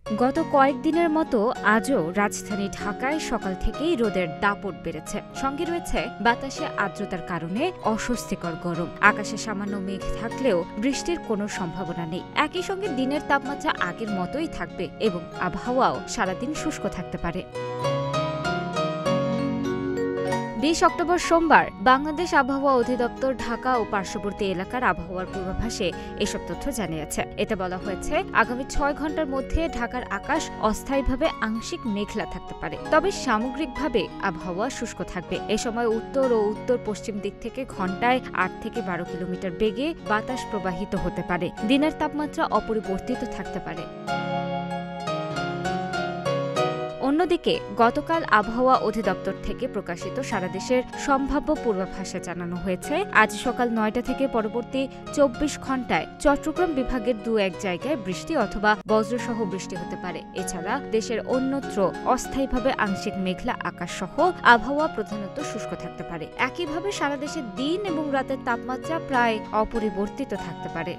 গত কয়েকদিনের মতো আজও রাজধানী ঢাকায় সকাল থেকেই রোদের দাপট বেড়েছে। সঙ্গে রয়েছে বাতাসে আর্দ্রতার কারণে অস্বস্তিকর গরম। আকাশে সামান্য মেঘ থাকলেও বৃষ্টির কোনো সম্ভাবনা নেই। একই সঙ্গে দিনের তাপমাত্রা আগের মতোই থাকবে এবং আবহাওয়াও সারাদিন শুষ্ক থাকতে পারে। ২০ অক্টোবর সোমবার বাংলাদেশ আবহাওয়া অধিদপ্তর ঢাকা ও পার্শ্ববর্তী এলাকার আবহাওয়ার পূর্বাভাসে এসব তথ্য জানিয়েছে। এতে বলা হয়েছে, আগামী ৬ ঘন্টার মধ্যে ঢাকার আকাশ অস্থায়ীভাবে আংশিক মেঘলা থাকতে পারে, তবে সামগ্রিকভাবে আবহাওয়া শুষ্ক থাকবে। এ সময় উত্তর ও উত্তর পশ্চিম দিক থেকে ঘন্টায় ৮ থেকে ১২ কিলোমিটার বেগে বাতাস প্রবাহিত হতে পারে। দিনের তাপমাত্রা অপরিবর্তিত থাকতে পারে। অন্যদিকে গতকাল আবহাওয়া অধিদপ্তর থেকে প্রকাশিত সারা দেশের সম্ভাব্য পূর্বাভাসে জানানো হয়েছে, আজ সকাল ৯টা থেকে পরবর্তী ২৪ ঘন্টায় চট্টগ্রাম বিভাগের ২-১ জায়গায় বৃষ্টি অথবা বজ্রসহ বৃষ্টি হতে পারে। এছাড়া দেশের অন্যত্র অস্থায়ীভাবে আংশিক মেঘলা আকাশ সহ আবহাওয়া প্রধানত শুষ্ক থাকতে পারে। একইভাবে সারা দেশে দিন এবং রাতের তাপমাত্রা প্রায় অপরিবর্তিত থাকতে পারে।